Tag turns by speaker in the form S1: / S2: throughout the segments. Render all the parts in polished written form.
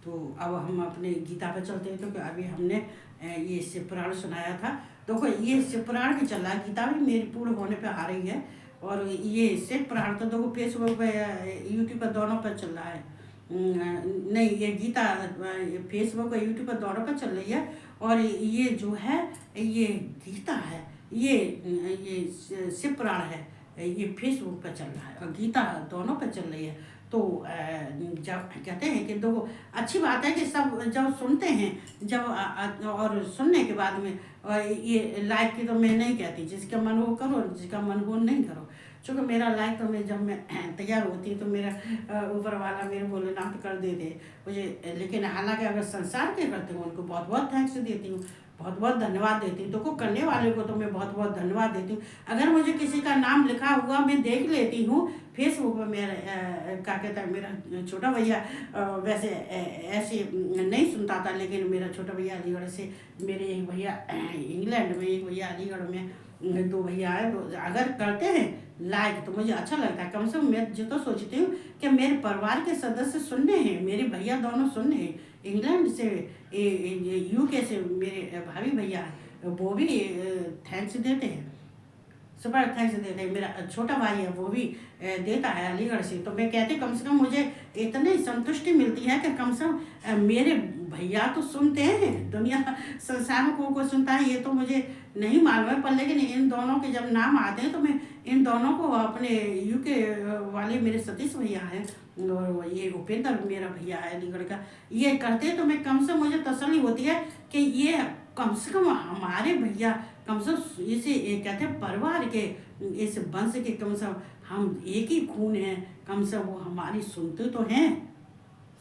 S1: तो अब हम अपने गीता पर चलते हैं। तो अभी हमने ये शिव पुराण सुनाया था। देखो ये शिव पुराण भी चल रहा है, गीता भी मेरी पूर्ण होने पे आ रही है। और ये शिव पुराण तो देखो फेसबुक पे यूट्यूब पर दोनों पर चल रहा है। नहीं, ये गीता फेसबुक और यूट्यूब पर दोनों पर चल रही है। और ये जो है ये गीता है, ये शिव पुराण है, ये फेसबुक पर चल रहा है और गीता दोनों पर चल रही है। तो जब कहते हैं कि देखो अच्छी बात है कि सब जब सुनते हैं, जब और सुनने के बाद में ये लाइक की तो मैं नहीं कहती, जिसका मन हो करो, जिसका मन हो नहीं करो। चूँकि मेरा लाइक तो मैं जब मैं तैयार होती तो मेरा ऊपर वाला मेरे भोलेनाथ कर देते मुझे। लेकिन हालांकि अगर संसार के करते हो उनको बहुत बहुत थैंक्स देती हूँ, बहुत बहुत धन्यवाद देती हूँ। तो को करने वाले को तो मैं बहुत बहुत धन्यवाद देती हूँ। अगर मुझे किसी का नाम लिखा हुआ मैं देख लेती हूँ फेसबुक पर, मेरा क्या कहता है मेरा छोटा भैया वैसे ऐसे नहीं सुनता था, लेकिन मेरा छोटा भैया अलीगढ़ से, मेरे एक भैया इंग्लैंड में, एक भैया अलीगढ़ में, दो भैया है। तो अगर करते हैं लाइक तो मुझे अच्छा लगता है। कम से कम मैं जो तो सोचती हूँ कि मेरे परिवार के सदस्य सुनने हैं, मेरे भैया दोनों सुनने हैं। इंग्लैंड से यूके से मेरे भाभी भैया है, वो भी थैंक्स देते हैं, सुपर थैंक्स देते हैं। मेरा छोटा भाई है वो भी देता है अलीगढ़ से। तो मैं कहती कम से कम मुझे इतनी संतुष्टि मिलती है कि कम से कम मेरे भैया तो सुनते हैं, दुनिया संसार में को सुनता है ये तो मुझे नहीं मालूम है। पर लेकिन इन दोनों के जब नाम आते हैं तो मैं इन दोनों को, अपने यूके वाले मेरे सतीश भैया हैं और ये उपेंद्र मेरा भैया है अलीगढ़ का, ये करते हैं तो मैं कम से मुझे तसल्ली होती है कि ये कम से कम हमारे भैया, कम से कम इसे कहते हैं परिवार के, इस वंश के, कम से कम हम एक ही खून है, कम से वो हमारी सुनते तो हैं।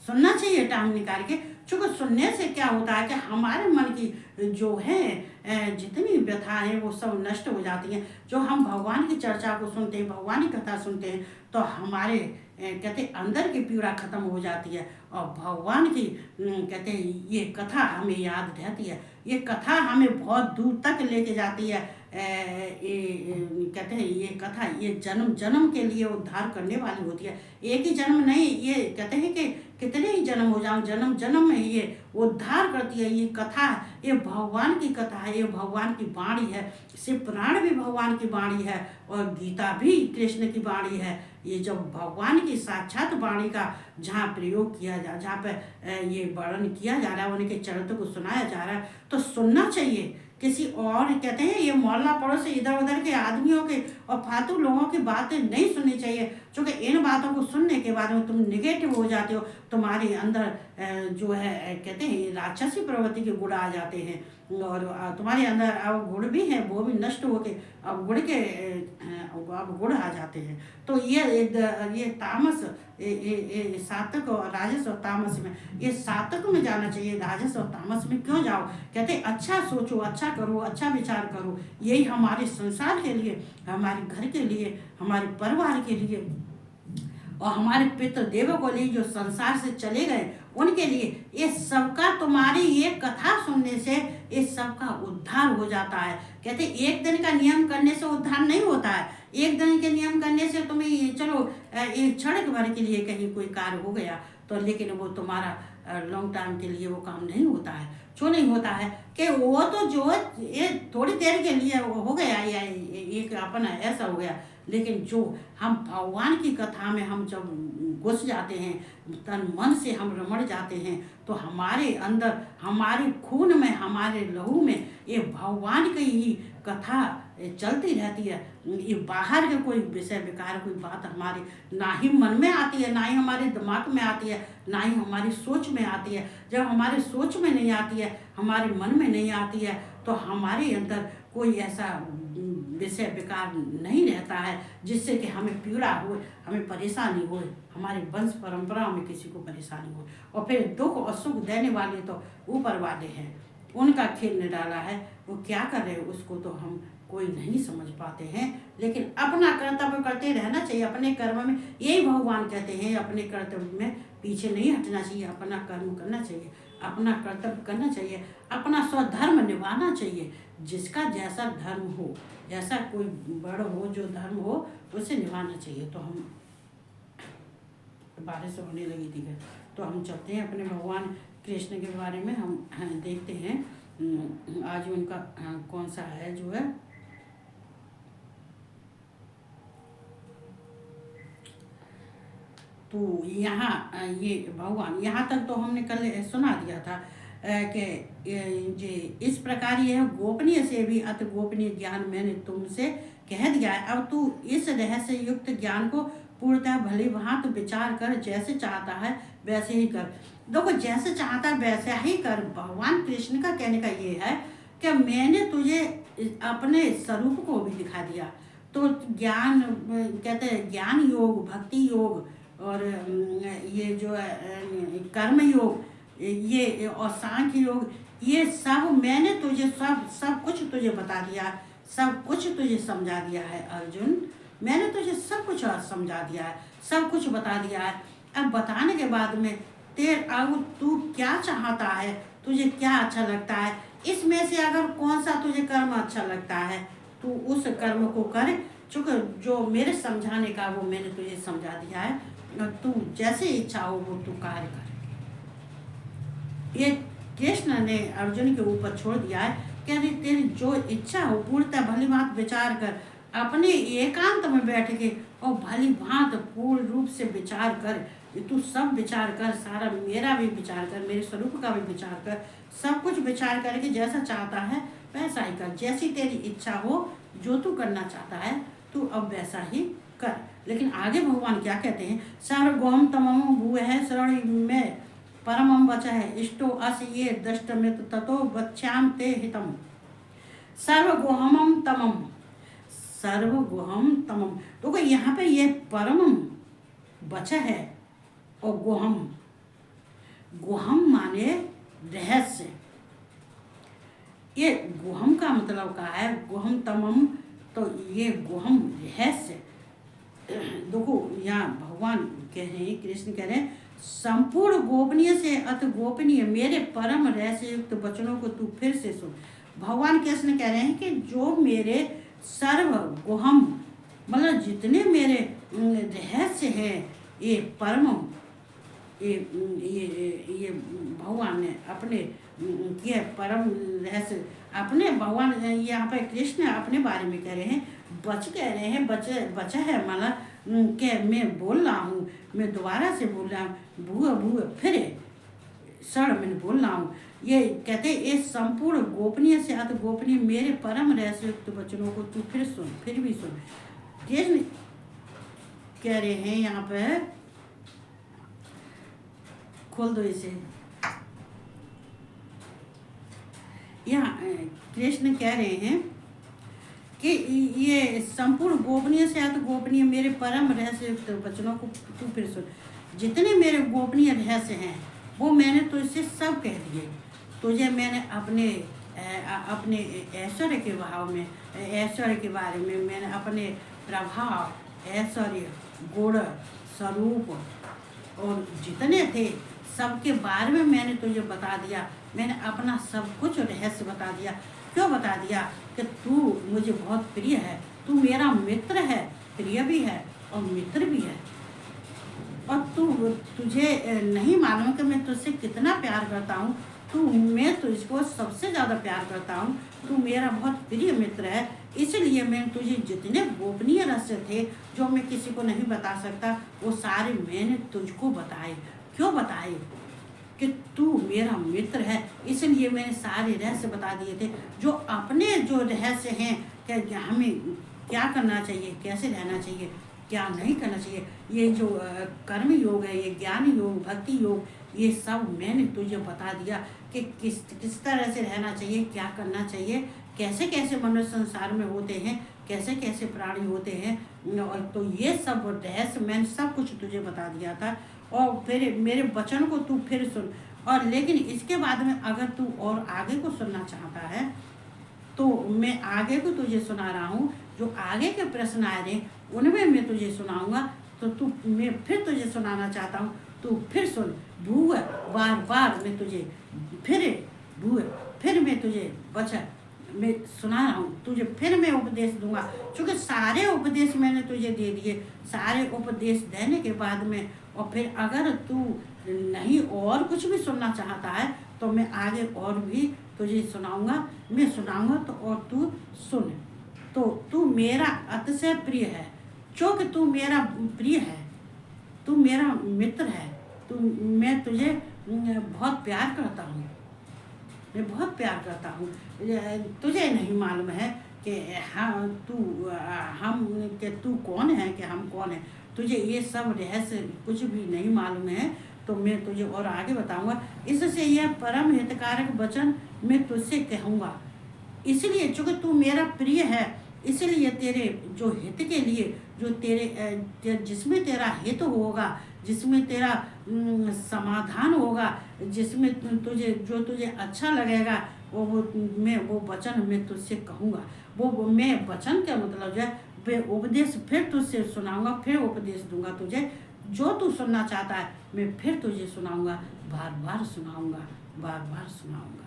S1: सुनना चाहिए टाइम निकाल के। चूँकि सुनने से क्या होता है कि हमारे मन की जो है जितनी व्यथा है वो सब नष्ट हो जाती हैं। जो हम भगवान की चर्चा को सुनते हैं, भगवान की कथा सुनते हैं तो हमारे कहते अंदर की पीड़ा खत्म हो जाती है और भगवान की कहते हैं ये कथा हमें याद रहती है। ये कथा हमें बहुत दूर तक लेके जाती है। कहते हैं ये कथा ये जन्म जन्म के लिए उद्धार करने वाली होती है। एक ही जन्म नहीं, ये कहते हैं कि कितने ही जन्म हो जाओ, जन्म जन्म में ये उद्धार करती है। ये कथा, ये भगवान की कथा है, ये भगवान की वाणी है। शिव पुराण भी भगवान की वाणी है और गीता भी कृष्ण की वाणी है। ये जब भगवान की साक्षात वाणी का जहाँ प्रयोग किया जा, जहाँ पर ये वर्णन किया जा रहा है, उनके चरित्र को सुनाया जा रहा है तो सुनना चाहिए। किसी और कहते हैं ये मोहल्ला पड़ोस इधर उधर के आदमियों के और फालतू लोगों की बातें नहीं सुननी चाहिए। क्योंकि इन बातों को सुनने के बाद में तुम निगेटिव हो जाते हो, तुम्हारे अंदर जो है कहते हैं राक्षसी प्रवृत्ति के गुण आ जाते हैं और तुम्हारे अंदर अब गुण भी हैं वो भी नष्ट होके अब गुण के अब गुण आ जाते हैं। तो ये तामस, ये सात्विक और राजस और तामस में, ये सात्विक में जाना चाहिए, राजस और तामस में क्यों जाओ। कहते अच्छा सोचो, अच्छा करो, अच्छा विचार करो। यही हमारे संसार के लिए, हमारे घर के लिए, हमारे परिवार के लिए और हमारे पितृ देवों को लिए जो संसार से चले गए उनके लिए, ये सबका तुम्हारी ये कथा सुनने से इस सबका उद्धार हो जाता है। कहते एक दिन का नियम करने से उद्धार नहीं होता है। एक दिन के नियम करने से तुम्हें चलो एक क्षण भर के लिए कहीं कोई कार्य हो गया तो, लेकिन वो तुम्हारा लॉन्ग टाइम के लिए वो काम नहीं होता है। क्यों नहीं होता है कि वो तो जो ये थोड़ी देर के लिए हो गया या एक अपना ऐसा हो गया, लेकिन जो हम भगवान की कथा में हम जब घुस जाते हैं, तन मन से हम रमण जाते हैं तो हमारे अंदर, हमारे खून में, हमारे लहू में ये भगवान की ही कथा चलती रहती है। ये बाहर के कोई विषय विकार कोई बात हमारे ना ही मन में आती है, ना ही हमारे दिमाग में आती है, ना ही हमारी सोच में आती है। जब हमारे सोच में नहीं आती है, हमारे मन में नहीं आती है तो हमारे अंदर कोई ऐसा विषय विकार नहीं रहता है जिससे कि हमें पीड़ा हो, हमें परेशानी हो, हमारे वंश परंपरा में किसी को परेशानी हो। और फिर दुख और सुख देने वाले तो ऊपर वाले हैं, उनका खेल निराला है। वो क्या कर रहे हैं उसको तो हम कोई नहीं समझ पाते हैं। लेकिन अपना कर्तव्य करते रहना चाहिए अपने कर्म में। यही भगवान कहते हैं अपने कर्तव्य में पीछे नहीं हटना चाहिए, अपना कर्म करना चाहिए, अपना कर्तव्य करना चाहिए, अपना स्वधर्म निभाना चाहिए। जिसका जैसा धर्म हो, जैसा कोई बड़ हो, जो धर्म हो उसे निभाना चाहिए। तो हम बारिश होने लगी थी तो हम चलते हैं अपने भगवान कृष्ण के बारे में हम देखते हैं आज उनका कौन सा है जो है। तो यहाँ ये भगवान, यहाँ तक तो हमने कल सुना दिया था कि जे इस प्रकार यह गोपनीय से भी अति गोपनीय ज्ञान मैंने तुमसे कह दिया है। अब तू इस रहस्य युक्त ज्ञान को पूर्णतः भली भांति विचार कर, जैसे चाहता है वैसे ही कर। देखो, जैसे चाहता है वैसे ही कर, भगवान कृष्ण का कहने का ये है कि मैंने तुझे अपने स्वरूप को भी दिखा दिया। तो ज्ञान कहते हैं, ज्ञान योग, भक्ति योग और ये जो कर्म योग, ये और सांख्य योग, ये सब मैंने तुझे सब कुछ तुझे बता दिया, सब कुछ तुझे समझा दिया है अर्जुन। मैंने तुझे सब कुछ समझा दिया है, सब कुछ बता दिया है। अब बताने के बाद में अब तू क्या चाहता है, तुझे क्या अच्छा लगता है, इसमें से अगर कौन सा तुझे कर्म अच्छा लगता है तू उस कर्म को कर। चूँकि जो मेरे समझाने का वो मैंने तुझे समझा दिया है, तू जैसे इच्छा हो वो तू कार्य कर। ये कृष्ण ने अर्जुन के ऊपर छोड़ दिया है कि तेरी जो इच्छा हो पूर्णतः भली भांत विचार कर, अपने एकांत में बैठ के और भली भांत पूर्ण रूप से विचार कर। तू सब विचार कर, सारा मेरा भी विचार कर, मेरे स्वरूप का भी विचार कर, सब कुछ विचार करके जैसा चाहता है वैसा ही कर। जैसी तेरी इच्छा हो, जो तू करना चाहता है तू अब वैसा ही कर। लेकिन आगे भगवान क्या कहते हैं, सर्वगोहम तमम भूय है शरण में परमम वच है इष्टो अस ये दष्टमित ततो वच्याम ते हितम। सर्वगोहम तमम, सर्वगोहम तमम, तो यहाँ पे ये परमम वच है और गोहम, गोहम माने रहस्य। ये गोहम का मतलब क्या है, गोहम तमम, तो ये गोहम रहस्य। देखो यहाँ भगवान कह रहे हैं, कृष्ण कह रहे हैं, संपूर्ण गोपनीय से अति गोपनीय मेरे परम रहस्य युक्त वचनों को तू फिर से सुन। भगवान कृष्ण कह रहे हैं कि जो मेरे सर्व गोहम, मतलब जितने मेरे रहस्य हैं, ये परम, ये भगवान ने अपने किए परम रहस्य अपने, भगवान यहाँ पर कृष्ण अपने बारे में कह रहे हैं, बच कह रहे हैं, बचा है मतलब कि मैं बोल रहा हूँ, मैं दोबारा से बोल रहा हूँ, भूआ भूआ फिर सड़ मैंने बोल रहा हूँ। ये कहते ये संपूर्ण गोपनीय से अति गोपनीय मेरे परम रहस्युक्त वचनों को तू फिर सुन, फिर भी सुन। कृष्ण कह रहे हैं यहाँ पर, खोल दो इसे। यहाँ कृष्ण कह रहे हैं कि ये संपूर्ण गोपनीय से अति गोपनीय मेरे परम रहस्य वचनों को तू फिर सुन। जितने मेरे गोपनीय रहस्य हैं वो मैंने तुझसे सब कह दिए। तुझे मैंने अपने ऐश्वर्य के भाव में, ऐश्वर्य के बारे में, मैंने अपने प्रभाव, ऐश्वर्य, गुण, स्वरूप और जितने थे सबके बारे में मैंने तुझे बता दिया। मैंने अपना सब कुछ रहस्य बता दिया। क्यों बता दिया? कि तू मुझे बहुत प्रिय है, तू मेरा मित्र है, प्रिय भी है और मित्र भी है। और तुझे नहीं मालूम कि मैं तुझसे कितना प्यार करता हूँ। मैं तुझको सबसे ज़्यादा प्यार करता हूँ। तू मेरा बहुत प्रिय मित्र है, इसलिए मैं तुझे जितने गोपनीय रहस्य थे जो मैं किसी को नहीं बता सकता, वो सारे मैंने तुझको बताए। क्यों बताए? कि तू मेरा मित्र है, इसलिए मैंने सारे रहस्य बता दिए थे। जो अपने जो रहस्य हैं कि हमें क्या करना चाहिए, कैसे रहना चाहिए, क्या नहीं करना चाहिए, ये जो कर्म योग है, ये ज्ञान योग, भक्ति योग, ये सब मैंने तुझे बता दिया कि किस तरह से रहना चाहिए, क्या करना चाहिए, कैसे कैसे मनुष्य संसार में होते हैं, कैसे कैसे प्राणी होते हैं। और तो ये सब रहस्य मैंने सब कुछ तुझे बता दिया था। और फिर मेरे वचन को तू फिर सुन। और लेकिन इसके बाद में अगर तू और आगे को सुनना चाहता है तो मैं आगे को तुझे सुना रहा हूँ। जो आगे के प्रश्न आ रहे उनमें मैं तुझे सुनाऊंगा। तो मैं फिर तुझे सुनाना चाहता हूँ, तू फिर सुन। भूआ बार बार मैं तुझे फिर मैं तुझे मैं सुना रहा हूँ, तुझे फिर मैं उपदेश दूंगा। क्योंकि सारे उपदेश मैंने तुझे दे दिए। सारे उपदेश देने के बाद में और फिर अगर तू नहीं और कुछ भी सुनना चाहता है तो मैं आगे और भी तुझे सुनाऊंगा, मैं सुनाऊंगा तो और तू सुन। तो तू मेरा अतिशय प्रिय है, चूँकि तू मेरा प्रिय है, तू मेरा मित्र है, तू मैं तुझे बहुत प्यार करता हूँ, मैं बहुत प्यार करता हूँ। तुझे नहीं मालूम है कि हाँ तू कौन है, कि हम कौन है। तुझे ये सब रहस्य कुछ भी नहीं मालूम है, तो मैं तुझे और आगे बताऊंगा। इससे यह परम हितकारक वचन मैं तुझसे कहूँगा। इसलिए चूँकि तू मेरा प्रिय है, इसलिए तेरे जो हित के लिए, जो जिसमें तेरा हित होगा, जिसमें तेरा समाधान होगा, जिसमें तुझे अच्छा लगेगा, वो वचन मैं तुझसे कहूँगा। वो मैं वचन का मतलब जो है वे उपदेश फिर तुझसे सुनाऊंगा, फिर उपदेश दूंगा तुझे। जो तू सुनना चाहता है मैं फिर तुझे सुनाऊंगा, बार बार सुनाऊंगा, बार बार सुनाऊंगा।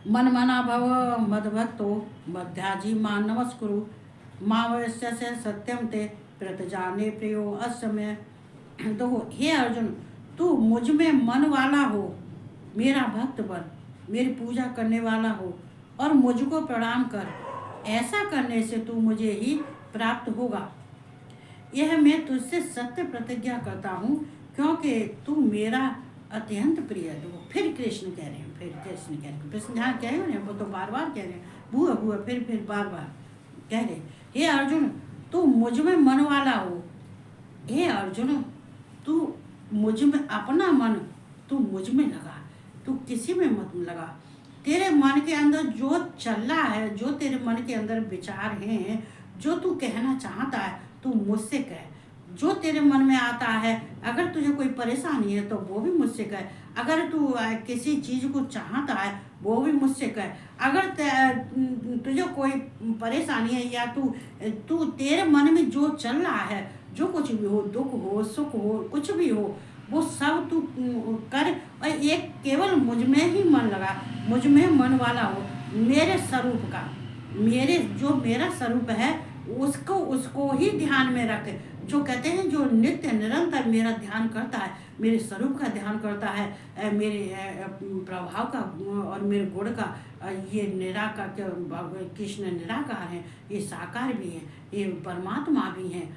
S1: मनमना भव मद्भक्तो मध्याजी मां नमस्कुरु, मां वैश्य से सत्यम ते प्रतजाने प्रियो असमय। तो हे अर्जुन, तू मुझ में मन वाला हो, मेरा भक्त बन, मेरी पूजा करने वाला हो और मुझको प्रणाम कर। ऐसा करने से तू मुझे ही प्राप्त होगा। यह मैं तुझसे सत्य प्रतिज्ञा करता हूँ, क्योंकि तू मेरा अत्यंत प्रिय है। तो फिर कृष्ण कह रहे हैं, फिर कृष्ण कह रहे हैं, कृष्ण ध्यान कह रहे हैं, वो तो बार बार कह रहे हैं, बुआ बुआ, फिर बार बार कह रहे, हे अर्जुन तू मुझ में मन वाला हो। हे अर्जुन, तू मुझ में अपना मन तू मुझ में लगा, तू किसी में मत लगा। तेरे मन के अंदर जो चल रहा है, जो तेरे मन के अंदर विचार हैं, जो तू कहना चाहता है तू मुझसे कह। जो तेरे मन में आता है, अगर तुझे कोई परेशानी है तो वो भी मुझसे कह। अगर तू किसी चीज़ को चाहता है वो भी मुझसे कह। अगर तुझे कोई परेशानी है या तू तेरे मन में जो चल रहा है, जो कुछ भी हो, दुख हो सुख हो, कुछ भी हो, वो सब तू कर और एक केवल मुझ में ही मन लगा, मुझ में मन वाला हो। मेरे स्वरूप का, मेरा स्वरूप है उसको ही ध्यान में रख। जो कहते हैं जो नित्य निरंतर मेरा ध्यान करता है, मेरे स्वरूप का ध्यान करता है, मेरे प्रभाव का और मेरे गुण का, ये निराकार, कृष्ण निराकार है, ये साकार भी है, ये परमात्मा भी है,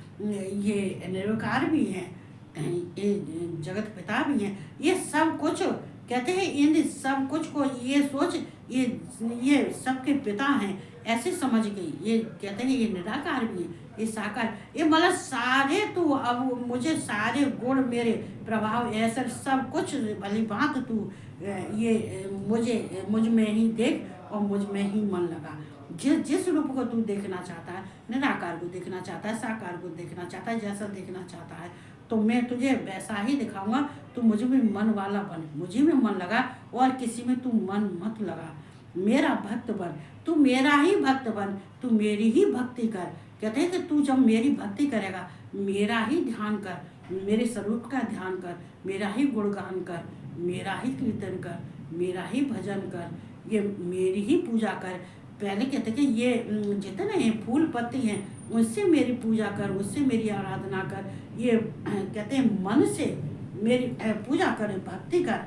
S1: ये निर्विकार भी है, ये जगत पिता भी हैं। ये सब कुछ कहते हैं, इन सब कुछ को ये सोच, ये सबके पिता हैं ऐसे समझ गई। ये कहते हैं ये निराकार भी है, ये साकार, ये मतलब सारे तू अब मुझे सारे गुण, मेरे प्रभाव, ऐसा सब कुछ भली बात तू ये मुझ में ही देख और मुझ में ही मन लगा। जिस रूप को तू देखना चाहता है, निराकार को देखना चाहता है, साकार को देखना चाहता है, जैसा देखना चाहता है तो मैं तुझे वैसा ही दिखाऊंगा। तू मुझ में मन वाला बन, मुझे में मन लगा और किसी में तू मन मत लगा। मेरा भक्त बन, तू मेरा ही भक्त बन, तू मेरी ही भक्ति कर। कहते हैं कि तू जब मेरी भक्ति करेगा, मेरा ही ध्यान कर, मेरे स्वरूप का ध्यान कर, मेरा ही गुणगान कर, मेरा ही कीर्तन कर, मेरा ही भजन कर, ये मेरी ही पूजा कर। पहले कहते कि ये जितने फूल पत्ती हैं उससे मेरी पूजा कर, उससे मेरी आराधना कर। ये कहते हैं मन से मेरी पूजा कर, भक्ति कर।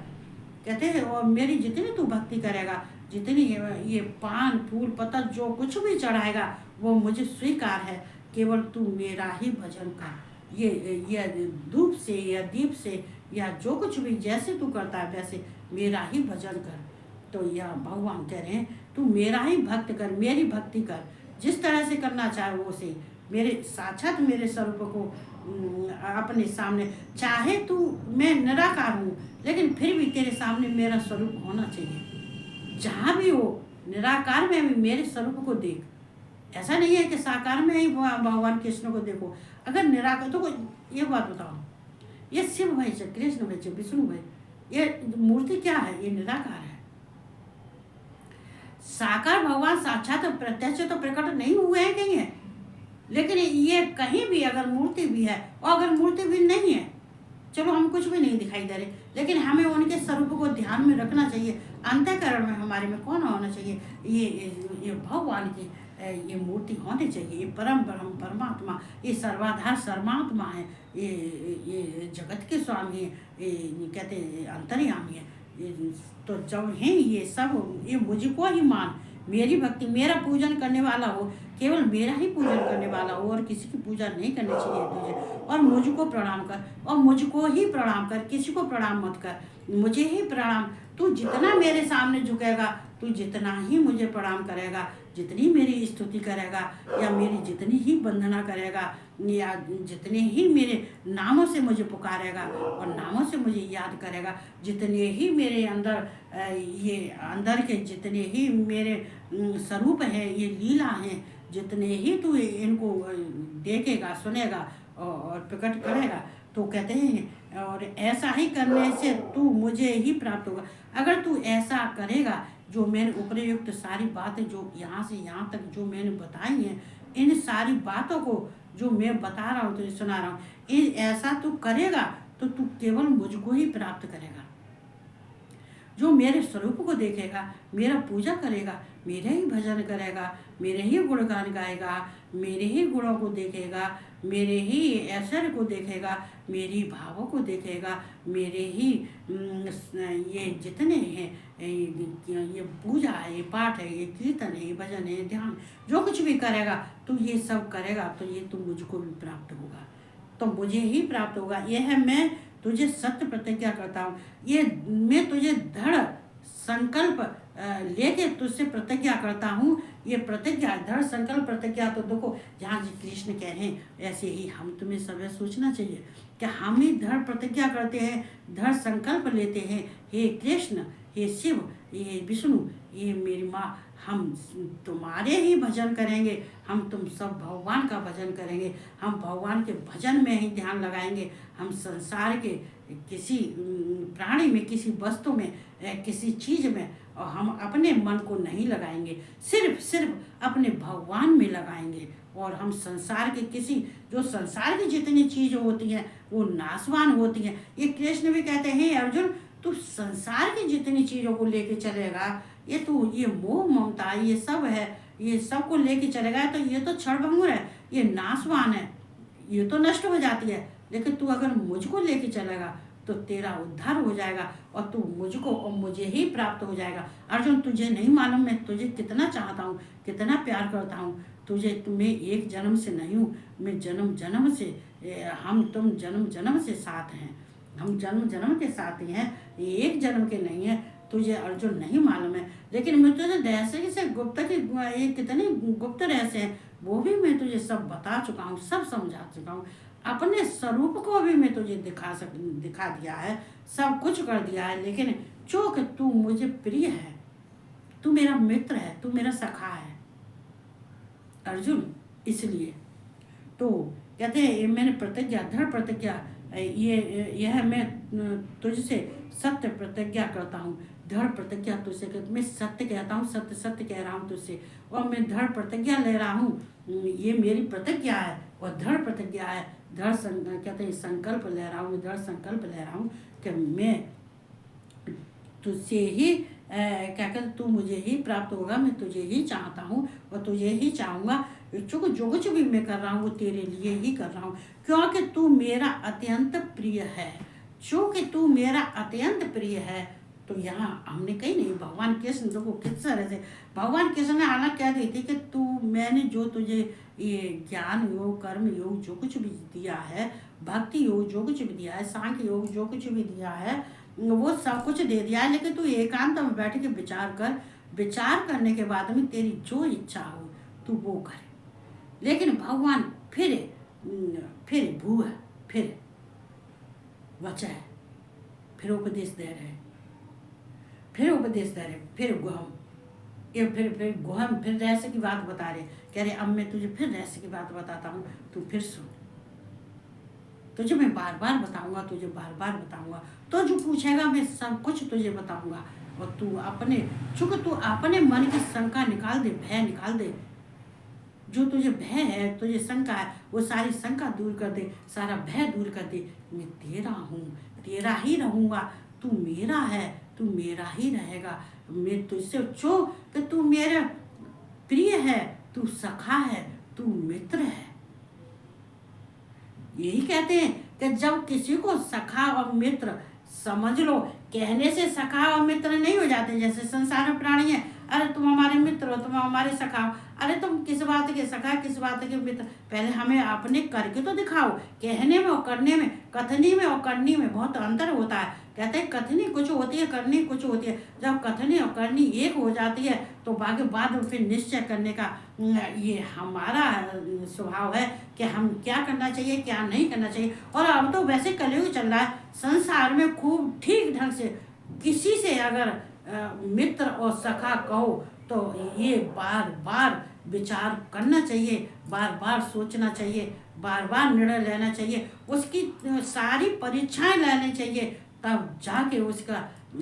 S1: कहते हैं और मेरी जितनी तू भक्ति करेगा, जितनी ये पान फूल पत्ता जो कुछ भी चढ़ाएगा वो मुझे स्वीकार है। केवल तू मेरा ही भजन कर। ये धूप से या दीप से या जो कुछ भी जैसे तू करता है वैसे मेरा ही भजन कर। तो यह भगवान कह रहे हैं तू मेरा ही भक्त कर, मेरी भक्ति कर, जिस तरह से करना चाहे वो से। मेरे साक्षात मेरे स्वरूप को अपने सामने, चाहे तू मैं निराकार हूँ लेकिन फिर भी तेरे सामने मेरा स्वरूप होना चाहिए। जहाँ भी हो निराकार में भी मेरे स्वरूप को देख। ऐसा नहीं है कि साकार में ही भगवान कृष्ण को देखो। अगर निराकार, तो ये बात बताओ, ये शिव भाई से, कृष्ण भाई से, विष्णु भाई, ये मूर्ति क्या है? ये निराकार है। साकार भगवान साक्षात प्रत्यक्ष तो प्रकट नहीं हुए हैं कहीं है, लेकिन ये कहीं भी अगर मूर्ति भी है और अगर मूर्ति भी नहीं है, चलो हम कुछ भी नहीं दिखाई दे रहे, लेकिन हमें उनके स्वरूप को ध्यान में रखना चाहिए। अंतःकरण में हमारे में कौन होना चाहिए? ये भगवान की ये मूर्ति होनी चाहिए। ये परम ब्रह्म परमात्मा, ये सर्वाधार सर्वात्मा है, ये जगत के स्वामी है, ये कहते हैं अंतर्यामी है। तो जब हैं ये सब, ये मुझको ही मान, मेरी भक्ति, मेरा पूजन करने वाला हो, केवल मेरा ही पूजन करने वाला हो और किसी की पूजा नहीं करनी चाहिए तुझे। और मुझको प्रणाम कर, और मुझको ही प्रणाम कर, किसी को प्रणाम मत कर, मुझे ही प्रणाम। तू जितना मेरे सामने झुकेगा, तू जितना ही मुझे प्रणाम करेगा, जितनी मेरी स्तुति करेगा, या मेरी जितनी ही वंदना करेगा, या जितने ही मेरे नामों से मुझे पुकारेगा और नामों से मुझे याद करेगा, जितने ही मेरे अंदर ये अंदर के जितने ही मेरे स्वरूप है, ये लीला हैं, जितने ही तू इनको देखेगा, सुनेगा और प्रकट करेगा, तो कहते हैं और ऐसा ही करने से तू मुझे ही प्राप्त होगा। अगर तू ऐसा करेगा, जो मैंने उपयुक्त सारी बातें जो यहाँ से यहाँ तक जो मैंने बताई हैं, इन सारी बातों को जो मैं बता रहा हूँ, तुझे सुना रहा हूँ, ऐसा तू करेगा तो तू केवल मुझको ही प्राप्त करेगा। जो मेरे स्वरूप को देखेगा, मेरा पूजा करेगा, मेरे ही भजन करेगा, मेरे ही गुणगान गाएगा, मेरे ही गुणों को देखेगा, मेरे ही ऐश्वर्य को देखेगा, मेरी भावों को देखेगा, मेरे ही ये जितने हैं, ये पूजा है, ये पाठ है, ये कीर्तन है, ये भजन है, ध्यान, जो कुछ भी करेगा तो ये सब करेगा, तो ये तो मुझको भी प्राप्त होगा, तो मुझे ही प्राप्त होगा। यह है मैं तुझे सत्य प्रतिज्ञा करता हूँ, ये मैं तुझे दृढ़ संकल्प लेके तुझसे प्रतिज्ञा करता हूँ। ये प्रतिज्ञा, दृढ़ संकल्प प्रतिज्ञा, तो देखो जहाँ जी कृष्ण कह रहे हैं, ऐसे ही हम तुम्हें सब सोचना चाहिए कि हम ही दृढ़ प्रतिज्ञा करते हैं, दृढ़ संकल्प लेते हैं, हे कृष्ण, हे शिव, हे विष्णु, ये मेरी माँ, हम तुम्हारे ही भजन करेंगे, हम तुम सब भगवान का भजन करेंगे, हम भगवान के भजन में ही ध्यान लगाएंगे, हम संसार के किसी प्राणी में, किसी वस्तु में, किसी चीज़ में, और हम अपने मन को नहीं लगाएंगे, सिर्फ अपने भगवान में लगाएंगे। और हम संसार के किसी, जो संसार की जितनी चीज़ें होती हैं वो नाशवान होती हैं। ये कृष्ण भी कहते हैं, अर्जुन तू संसार की जितनी चीज़ों को लेके चलेगा, ये तू ये मोह ममता ये सब है, ये सब को लेके चलेगा, तो ये तो क्षणभंगुर है, ये नाशवान है, ये तो नष्ट हो जाती है। लेकिन तू अगर मुझको लेके चलेगा तो तेरा उद्धार हो जाएगा, और तू मुझको और मुझे ही प्राप्त हो जाएगा। अर्जुन तुझे नहीं मालूम मैं तुझे कितना चाहता हूँ, कितना प्यार करता हूँ तुझे। तुम्हें एक जन्म से नहीं हूँ, मैं जन्म जन्म से, हम तुम जन्म जन्म से साथ हैं, हम जन्म जन्म के साथ ही हैं, एक जन्म के नहीं है। तुझे अर्जुन नहीं मालूम है, लेकिन मैं तुझे रहस्य से गुप्त के ये कितने गुप्त रहस्य हैं वो भी मैं तुझे सब बता चुका हूँ, सब समझा चुका हूँ। अपने स्वरूप को भी मैं तुझे दिखा दिया है, सब कुछ कर दिया है। लेकिन चूंकि तू मुझे प्रिय है, तू मेरा मित्र है, तू मेरा सखा है अर्जुन, इसलिए तो कहते हैं मैंने प्रतिज्ञा, दृढ़ प्रतिज्ञा, यह मैं तुझसे सत्य प्रतिज्ञा करता हूँ, दृढ़ प्रतिज्ञा तुझसे कर, मैं सत्य कहता हूँ, सत्य सत्य कह रहा हूँ तुझसे, और मैं दृढ़ प्रतिज्ञा ले रहा हूँ। ये मेरी प्रतिज्ञा है और दृढ़ प्रतिज्ञा है, कहते हैं संकल्प ले रहा हूँ, दृढ़ संकल्प ले रहा हूँ कि मैं तुझसे ही क्या कहते तू मुझे ही प्राप्त होगा, मैं तुझे ही चाहता हूँ और तुझे ही चाहूँगा। जो कुछ भी मैं कर रहा हूँ वो तेरे लिए ही कर रहा हूँ, क्योंकि तू मेरा अत्यंत प्रिय है। चूँकि तू मेरा अत्यंत प्रिय है, तो यहाँ हमने कही नहीं, भगवान कृष्ण देखो किस तरह से भगवान कृष्ण ने हालत कह दी थी कि तू, मैंने जो तुझे ये ज्ञान योग, कर्म योग जो कुछ भी दिया है, भक्ति योग जो कुछ भी दिया है, सांख्य योग जो कुछ भी दिया है, वो सब कुछ दे दिया है। लेकिन तू एकांत में बैठ के विचार कर, विचार करने के बाद में तेरी जो इच्छा हो तू वो करे। लेकिन भगवान फिर भू है, फिर वचन है, फिर उपदेश दे रहे, फिर उपदेश दे रहे, फिर गुहम, ये फिर गुहम, फिर रहस्य की बात बता रहे, कह रहे अब मैं तुझे फिर रहस्य की बात बताता हूँ, तू फिर सुन, तुझे मैं बार बार बताऊंगा, तुझे बार बार बताऊंगा, तो जो पूछेगा मैं सब कुछ तुझे बताऊंगा। और तू अपने, चूंकि तू अपने मन की शंका निकाल दे, भय निकाल दे, जो तुझे भय है, तुझे शंका है, वो सारी शंका दूर कर दे, सारा भय दूर कर दे। मैं तेरा हूँ, तेरा ही रहूँगा, तू मेरा है, तू मेरा ही रहेगा। मैं तुझसे, जो कि तू मेरा प्रिय है, तू सखा है, तू मित्र है। यही कहते हैं कि जब किसी को सखा और मित्र समझ लो, कहने से सखा और मित्र नहीं हो जाते। जैसे संसार में प्राणी है, अरे तुम हमारे मित्र हो, तुम हमारे सखा हो। अरे तुम किस बात के सखा, किस बात के मित्र? पहले हमें अपने करके तो दिखाओ। कहने में और करने में, कथनी में और करनी में बहुत अंतर होता है। कहते हैं कथनी कुछ होती है, करनी कुछ होती है। जब कथनी और करनी एक हो जाती है तो बाकी बाद में फिर निश्चय करने का ये हमारा स्वभाव है कि हम क्या करना चाहिए, क्या नहीं करना चाहिए। और अब तो वैसे कलयुग चल रहा है संसार में, खूब ठीक ढंग से किसी से अगर मित्र और सखा कहो तो ये बार बार विचार करना चाहिए, बार बार सोचना चाहिए, बार बार निर्णय लेना चाहिए, उसकी सारी परीक्षाएं लेनी चाहिए, तब जाके उसका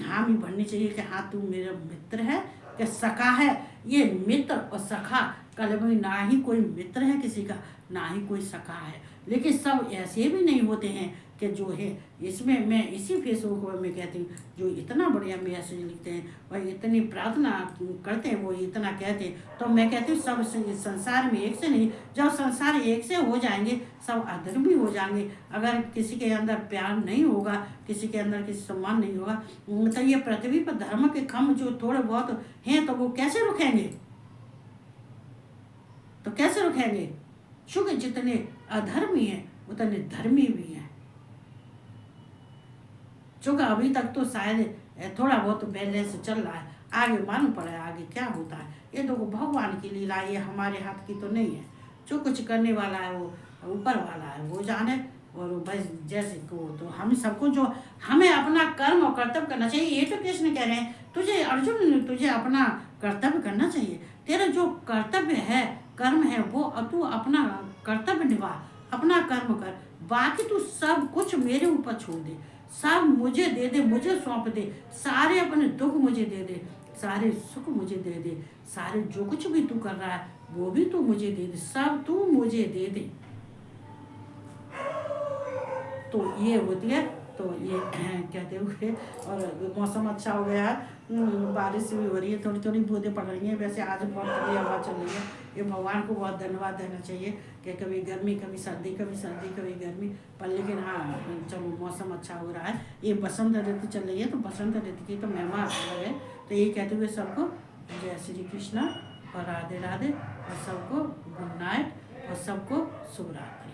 S1: हामी भरनी चाहिए कि हाँ तू मेरा मित्र है कि सखा है। ये मित्र और सखा कल में ना ही कोई मित्र है किसी का, ना ही कोई सखा है। लेकिन सब ऐसे भी नहीं होते हैं कि जो है। इसमें मैं इसी फेसबुक पर मैं कहती हूँ, जो इतना बढ़िया मैसेज लिखते हैं और इतनी प्रार्थना करते हैं, वो इतना कहते हैं, तो मैं कहती हूँ सब संसार में एक से नहीं, जब संसार एक से हो जाएंगे सब अधर्मी हो जाएंगे। अगर किसी के अंदर प्यार नहीं होगा, किसी के अंदर किसी सम्मान नहीं होगा, तो ये पृथ्वी पर धर्म के खम्भ जो थोड़े बहुत हैं तो वो कैसे रुकेंगे? तो कैसे रुकेंगे? चूंकि जितने अधर्मी हैं उतने धर्मी भी हैं। चूंकि अभी तक तो शायद थोड़ा बहुत बैलेंस चल रहा है, आगे मालूम पड़ा है आगे क्या होता है। ये तो भगवान की लीला, ये हमारे हाथ की तो नहीं है। जो कुछ करने वाला है वो ऊपर वाला है, वो जाने। और बस जैसे को तो हम सबको जो हमें अपना कर्म और कर्तव्य करना चाहिए। ये तो कृष्ण कह रहे हैं तुझे, अर्जुन तुझे अपना कर्तव्य करना चाहिए। तेरा जो कर्तव्य है, कर्म है, वो तू अपना कर्तव्य निभा, अपना कर्म कर। बाकी तू सब कुछ मेरे ऊपर छोड़ दे, सब मुझे दे दे, मुझे सौंप दे। सारे अपने दुख मुझे दे दे, सारे सुख मुझे दे दे, सारे जो कुछ भी तू कर रहा है वो भी तू मुझे दे दे, सब तू मुझे दे दे। तो ये होती है। तो ये कहते हुए, और मौसम अच्छा हो गया है, बारिश भी हो रही है, थोड़ी थोड़ी बूंदें पड़ रही हैं। वैसे आज बहुत तगड़ी हवा चल रही है। ये भगवान को बहुत धन्यवाद देना चाहिए कि कभी गर्मी, कभी सर्दी, कभी सर्दी, कभी गर्मी, पर लेकिन हाँ चलो मौसम अच्छा हो रहा है। ये बसंत ऋतु चल रही है, तो बसंत ऋतु की तो महिमा अलग है। तो ये कहते हुए सबको जय श्री कृष्णा और राधे राधे, और सबको गुड नाइट, और सबको शुभ रात्रि।